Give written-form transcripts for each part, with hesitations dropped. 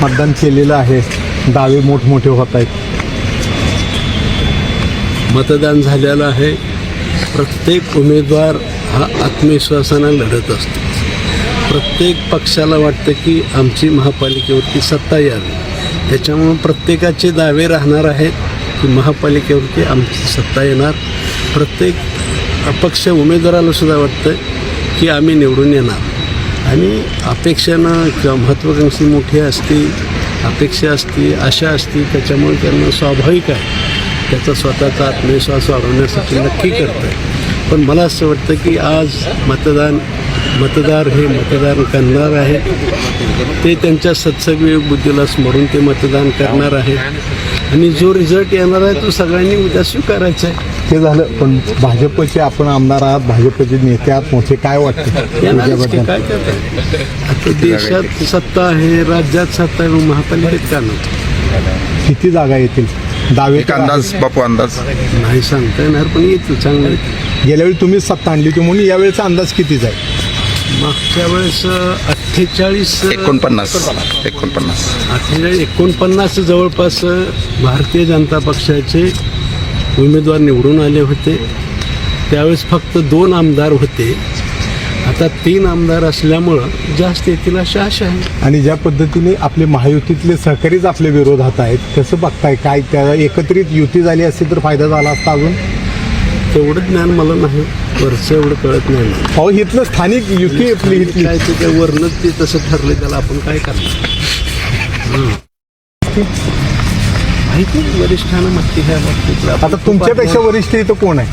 मतदान केलेलं आहे, दावे मोठमोठे होत आहेत. मतदान झालेलं आहे. प्रत्येक उमेदवार हा आत्मविश्वासानं लढत असतो. प्रत्येक पक्षाला वाटतं की आमची महापालिकेवरती सत्ता यावी. त्याच्यामुळं प्रत्येकाचे दावे राहणार आहेत की महापालिकेवरती आमची सत्ता येणार. प्रत्येक अपक्ष उमेदवाराला सुद्धा वाटतं की आम्ही निवडून येणार. आणि अपेक्षानं किंवा महत्त्वाकांक्षी मोठी असती, अपेक्षा असती, आशा असती, त्याच्यामुळे त्यांना स्वाभाविक आहे त्याचा स्वतःचा आत्मविश्वास वाढवण्यासाठी नक्की करतं. पण मला असं वाटतं की आज मतदार हे मतदान करणार आहेत. ते त्यांच्या सत्सविवेक बुद्धीला स्मरून ते मतदान करणार आहेत. आणि जो रिझल्ट येणार आहे तो सगळ्यांनी उद्या स्वीकारायचा आहे. ते झालं, पण भाजपचे आपण आमदार आहात, भाजपचे नेते आहात मोठे, काय वाटतं याच्याबद्दल? काय करताय? आता देशात सत्ता आहे, राज्यात सत्ता आहे, महापालिकेत का नाही? किती जागा येतील? दावे एक अंदाज बापू, अंदाज नाही सांगता येणार, पण येतं चांगलं. गेल्या वेळी तुम्ही सत्ता आणली होती म्हणून यावेळेचा अंदाज कितीच आहे? मागच्या वेळेस 49 जवळपास भारतीय जनता पक्षाचे उमेदवार निवडून आले होते. त्यावेळेस फक्त 2 आमदार होते. आता 3 आमदार असल्यामुळं जास्त येतील अशी आशा आहे. आणि ज्या पद्धतीने आपले महायुतीतले सहकारीच आपल्या विरोधात आहेत, कसं बघताय? काय त्या एकत्रित युती झाली असती तर फायदा झाला असता? अजून तेवढं ज्ञान मला नाही, वरचं एवढं कळत नाही मला. अहो, इथलं स्थानिक युती आपली इथली काय ते त्या वरनंच ते तसं ठरलं, त्याला आपण काय करणार? माहिती नाही, वरिष्ठांना माहिती ह्या बाबतीत. आता तुमच्यापेक्षा वरिष्ठ इथं कोण आहे?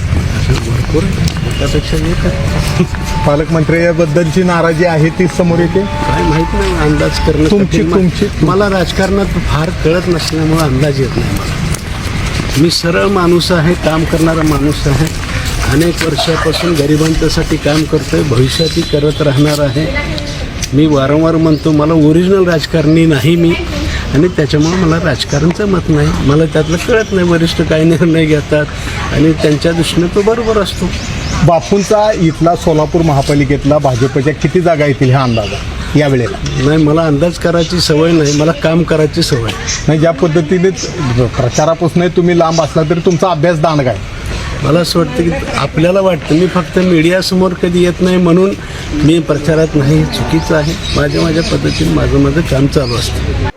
भरपूर आहे, त्यापेक्षा एक आहे. पालकमंत्र्याबद्दलची नाराजी आहे ती समोर येते. काय माहीत नाही, अंदाज करणं तुमची- कठीण. मला राजकारणात फार कळत नसल्यामुळं अंदाज येत नाही मला. मी सरळ माणूस आहे, काम करणारा माणूस आहे. अनेक वर्षापासून गरिबांच्यासाठी काम करतोय, भविष्यातही करत राहणार आहे. मी वारंवार म्हणतो मला ओरिजिनल राजकारणी नाही मी, आणि त्याच्यामुळं मला राजकारणचं मत नाही. मला त्यातलं कळत नाही वरिष्ठ काय निर्णय घेतात आणि त्यांच्या दृष्टीने तो बरोबर असतो. बापूंचा इथला सोलापूर महापालिकेतला भाजपच्या किती जागा येतील हा अंदाज आहे यावेळेला? नाही, मला अंदाज करायची सवय नाही, मला काम करायची सवय. नाही, ज्या पद्धतीने प्रचारापासून तुम्ही लांब असला तरी तुमचा अभ्यास दांडगा आहे. मला असं वाटतं की आपल्याला वाटतं मी फक्त मीडियासमोर कधी येत नाही म्हणून मी प्रचारात नाही, चुकीचं आहे. माझ्या पद्धतीने माझं काम चालू असतं.